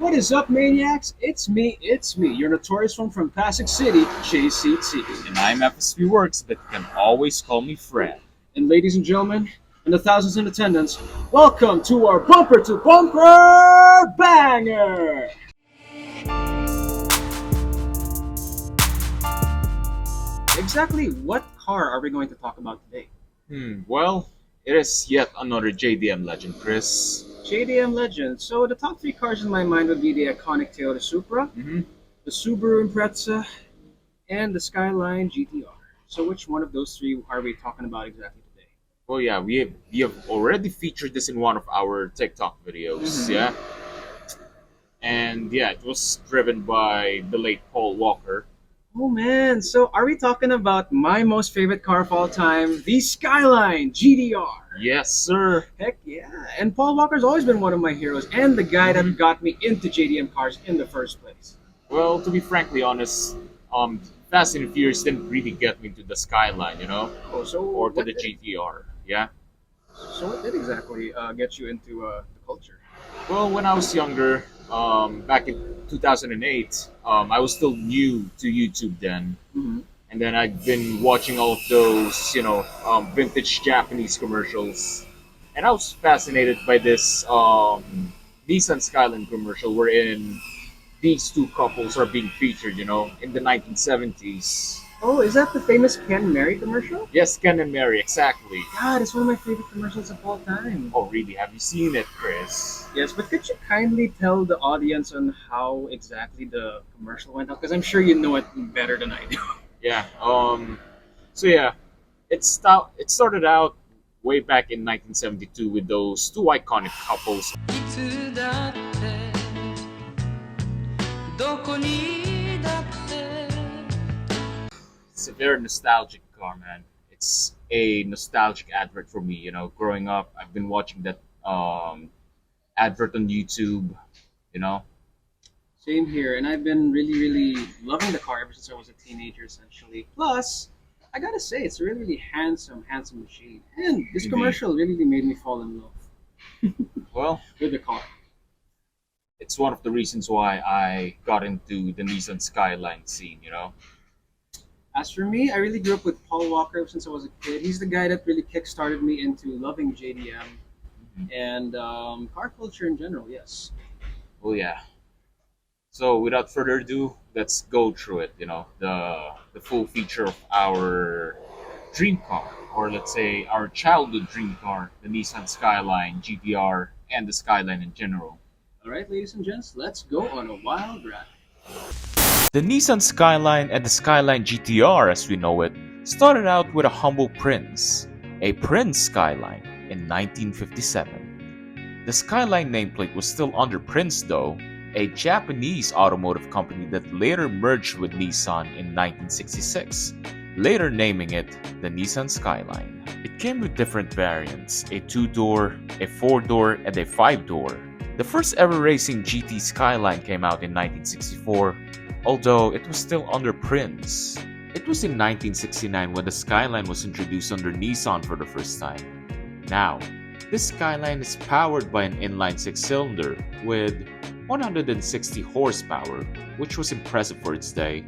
What is up, maniacs? It's me, your notorious one from Pasig City, JCT. And I'm FSP Works, but you can always call me Fred. And ladies and gentlemen, and the thousands in attendance, welcome to our bumper to bumper banger! Exactly what car are we going to talk about today? Well, it is yet another JDM legend, Chris. JDM Legend. So the top three cars in my mind would be the iconic Toyota Supra, Mm-hmm. the Subaru Impreza, and the Skyline GTR. So which one of those three are we talking about exactly today? Well, yeah, we have already featured this in one of our TikTok videos, yeah? And yeah, it was driven by the late Paul Walker. Oh man, so are we talking about my most favorite car of all time, the Skyline GTR? Yes, sir. Heck yeah. And Paul Walker's always been one of my heroes and the guy that got me into JDM cars in the first place. Well, to be frankly honest, Fast and Furious didn't really get me into the Skyline, Oh, so or to what the did, GTR, yeah? so what did exactly get you into the culture? Well, when I was younger, back in 2008, I was still new to YouTube then. Mm-hmm. And then I'd been watching all of those, vintage Japanese commercials. And I was fascinated by this Nissan Skyline commercial wherein these two couples are being featured, in the 1970s. Oh, is that the famous Ken Mary commercial? Yes, Ken and Mary, exactly. God, it's one of my favorite commercials of all time. Oh, really? Have you seen it, Chris? Yes, but could you kindly tell the audience on how exactly the commercial went out? Because I'm sure you know it better than I do. Yeah. So yeah, it started out way back in 1972 with those two iconic couples. いつだってどこにだって It's a very nostalgic car, man. It's a nostalgic advert for me. Growing up, I've been watching that advert on YouTube. Same here, and I've been really, really loving the car ever since I was a teenager, essentially. Plus, I gotta say, it's a really, really handsome machine. And this Indeed. commercial really made me fall in love Well, with the car. it's one of the reasons why I got into the Nissan Skyline scene. As for me, I really grew up with Paul Walker ever since I was a kid. He's the guy that really kick-started me into loving JDM and car culture in general, yes. Oh yeah. So without further ado, let's go through it. The full feature of our dream car, or let's say our childhood dream car, the Nissan Skyline GTR and the Skyline in general. All right, ladies and gents, let's go on a wild ride. The Nissan Skyline and the Skyline GTR as we know it started out with a humble Prince, a Prince Skyline in 1957. The Skyline nameplate was still under Prince though, a Japanese automotive company that later merged with Nissan in 1966, later naming it the Nissan Skyline. It came with different variants, a 2-door, a 4-door, and a 5-door. The first ever racing GT Skyline came out in 1964, although it was still under Prince. It was in 1969 when the Skyline was introduced under Nissan for the first time. Now, this Skyline is powered by an inline 6-cylinder with 160 horsepower, which was impressive for its day.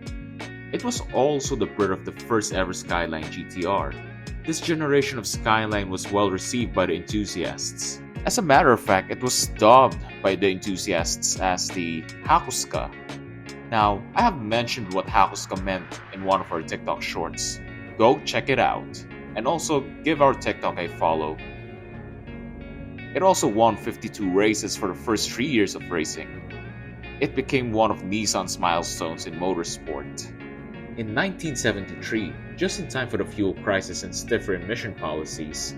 It was also the birth of the first ever Skyline GTR. This generation of Skyline was well received by the enthusiasts. As a matter of fact, it was dubbed by the enthusiasts as the Hakuska. Now, I have mentioned what Hakuska meant in one of our TikTok shorts. Go check it out, and also give our TikTok a follow. It also won 52 races for the first 3 years of racing. It became one of Nissan's milestones in motorsport. In 1973, just in time for the fuel crisis and stiffer emission policies,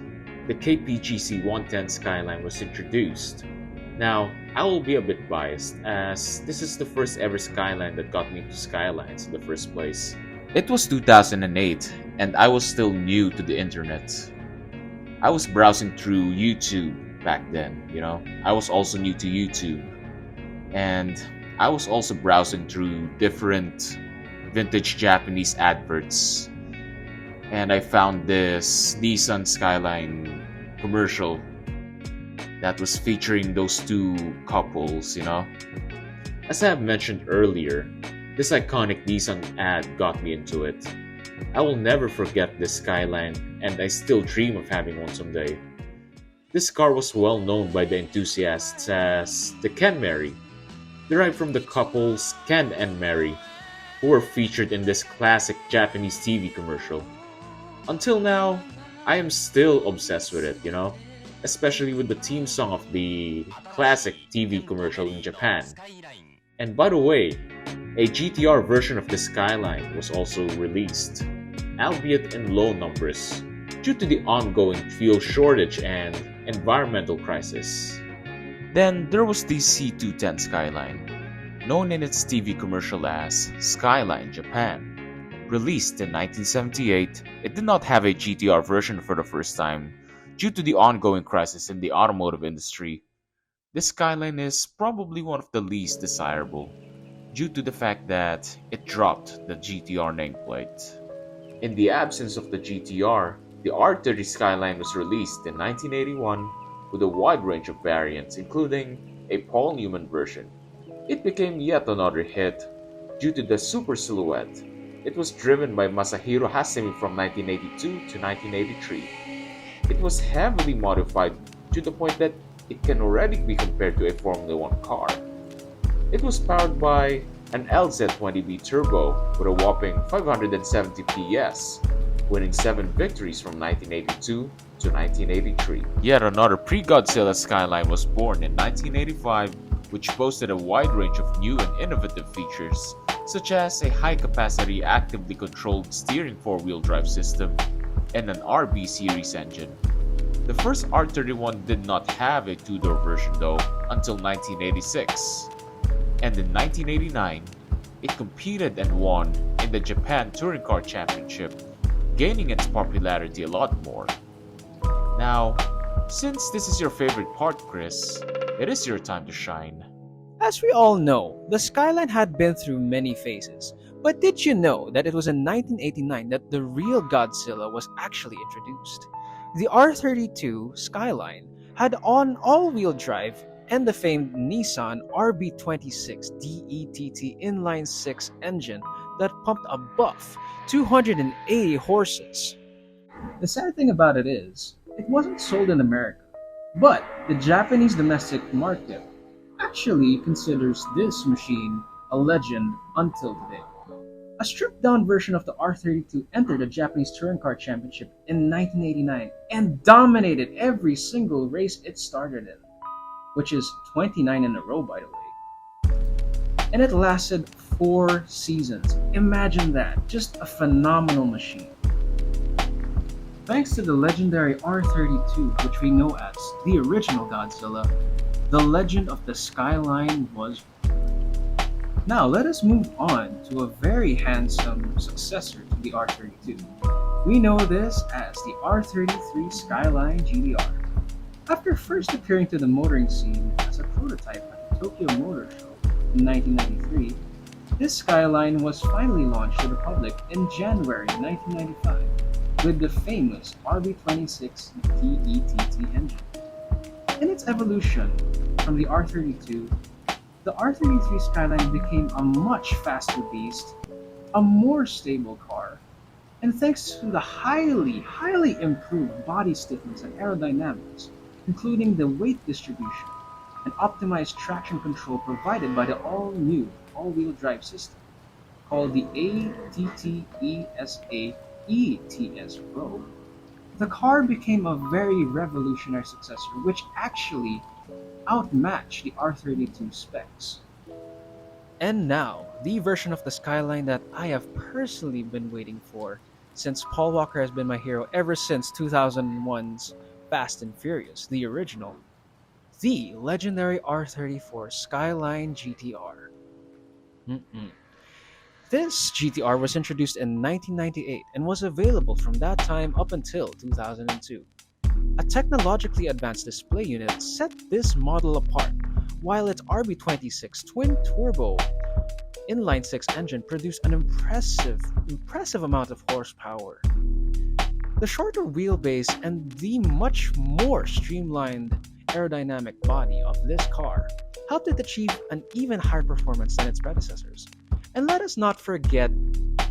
the KPG110 Skyline was introduced. Now, I will be a bit biased as this is the first ever Skyline that got me into Skylines in the first place. It was 2008 and I was still new to the internet. I was browsing through YouTube back then, I was also new to YouTube. And I was also browsing through different vintage Japanese adverts. And I found this Nissan Skyline commercial that was featuring those two couples, As I have mentioned earlier, this iconic Nissan ad got me into it. I will never forget this Skyline, and I still dream of having one someday. This car was well known by the enthusiasts as the Ken Mary, derived from the couples Ken and Mary, who were featured in this classic Japanese TV commercial. Until now, I am still obsessed with it, especially with the theme song of the classic TV commercial in Japan. And by the way, a GTR version of the Skyline was also released, albeit in low numbers, due to the ongoing fuel shortage and environmental crisis. Then there was the C210 Skyline, known in its TV commercial as Skyline Japan. Released in 1978, it did not have a GTR version for the first time due to the ongoing crisis in the automotive industry. This Skyline is probably one of the least desirable due to the fact that it dropped the GTR nameplate. In the absence of the GTR, the R30 Skyline was released in 1981 with a wide range of variants, including a Paul Newman version. It became yet another hit due to the super silhouette. It was driven by Masahiro Hasemi from 1982 to 1983. It was heavily modified to the point that it can already be compared to a Formula 1 car. It was powered by an LZ20B turbo with a whopping 570 PS, winning 7 victories from 1982 to 1983. Yet another pre-Godzilla Skyline was born in 1985, which boasted a wide range of new and innovative features, such as a high-capacity actively controlled steering 4-wheel drive system and an RB series engine. The first R31 did not have a two-door version though until 1986, and in 1989, it competed and won in the Japan Touring Car Championship, gaining its popularity a lot more. Now, since this is your favorite part, Chris, it is your time to shine. As we all know, the Skyline had been through many phases. But did you know that it was in 1989 that the real Godzilla was actually introduced? The R32 Skyline had an all-wheel drive and the famed Nissan RB26 DETT inline-6 engine that pumped a buff 280 horses. The sad thing about it is, it wasn't sold in America, but the Japanese domestic market actually considers this machine a legend until today. A stripped-down version of the R32 entered the Japanese Touring Car Championship in 1989 and dominated every single race it started in, which is 29 in a row, by the way. And it lasted 4 seasons. Imagine that, just a phenomenal machine. Thanks to the legendary R32, which we know as the original Godzilla, the legend of the Skyline was born. Now let us move on to a very handsome successor to the R32. We know this as the R33 Skyline GTR. After first appearing to the motoring scene as a prototype at the Tokyo Motor Show in 1993, this Skyline was finally launched to the public in January 1995 with the famous RB26 DETT engine. In its evolution from the R32, the R33 Skyline became a much faster beast, a more stable car, and thanks to the highly improved body stiffness and aerodynamics, including the weight distribution and optimized traction control provided by the all-new all-wheel drive system called the ATT-ESA ETS Pro, the car became a very revolutionary successor which actually outmatched the R32 specs. And now, the version of the Skyline that I have personally been waiting for, since Paul Walker has been my hero ever since 2001's Fast and Furious, the original, the legendary R34 Skyline GTR. This GTR was introduced in 1998 and was available from that time up until 2002. A technologically advanced display unit set this model apart, while its RB26 twin-turbo inline-6 engine produced an impressive amount of horsepower. The shorter wheelbase and the much more streamlined aerodynamic body of this car helped it achieve an even higher performance than its predecessors. And let us not forget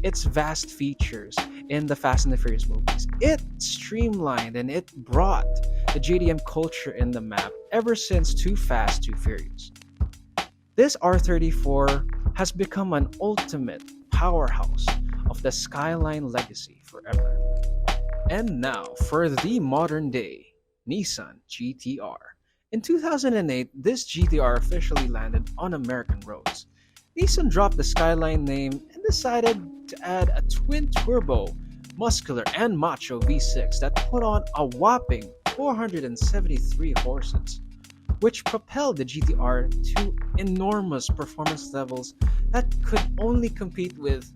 its vast features in the Fast and the Furious movies. It streamlined and it brought the JDM culture in the map ever since Too Fast, Too Furious. This R34 has become an ultimate powerhouse of the Skyline legacy forever. And now for the modern day Nissan GTR. In 2008, this GTR officially landed on American roads. Nissan dropped the Skyline name and decided to add a twin-turbo, muscular and macho V6 that put on a whopping 473 horses, which propelled the GTR to enormous performance levels that could only compete with,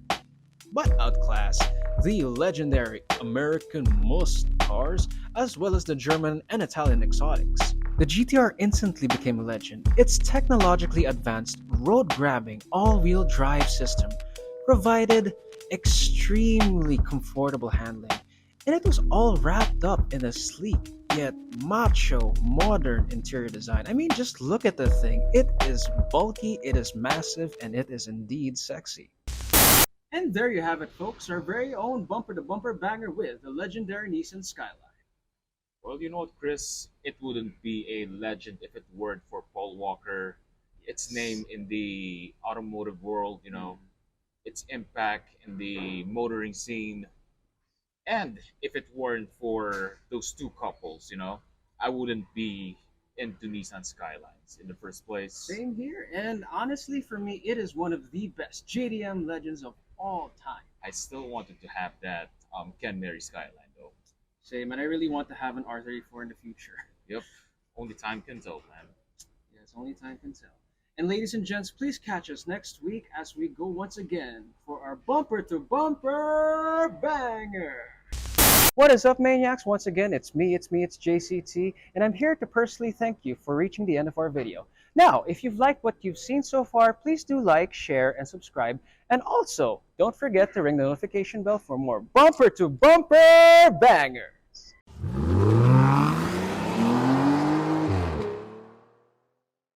but outclass, the legendary American muscle cars as well as the German and Italian exotics. The GTR instantly became a legend. Its technologically advanced, road-grabbing, all-wheel drive system provided extremely comfortable handling, and it was all wrapped up in a sleek yet macho, modern interior design. I mean, just look at the thing. It is bulky, it is massive, and it is indeed sexy. And there you have it, folks, our very own bumper-to-bumper banger with the legendary Nissan Skyline. Well, you know what, Chris? It wouldn't be a legend if it weren't for Paul Walker. Its name in the automotive world, its impact in the motoring scene. And if it weren't for those two couples, I wouldn't be into Nissan Skylines in the first place. Same here, and honestly, for me, it is one of the best JDM legends of all time. I still wanted to have that Ken Mary Skyline, though. Same, and I really want to have an R34 in the future. Yep, only time can tell, man. Yes, only time can tell. And ladies and gents, please catch us next week as we go once again for our bumper-to-bumper banger. What is up, maniacs? Once again, it's JCT, and I'm here to personally thank you for reaching the end of our video. Now, if you've liked what you've seen so far, please do like, share, and subscribe. And also, don't forget to ring the notification bell for more bumper-to-bumper banger.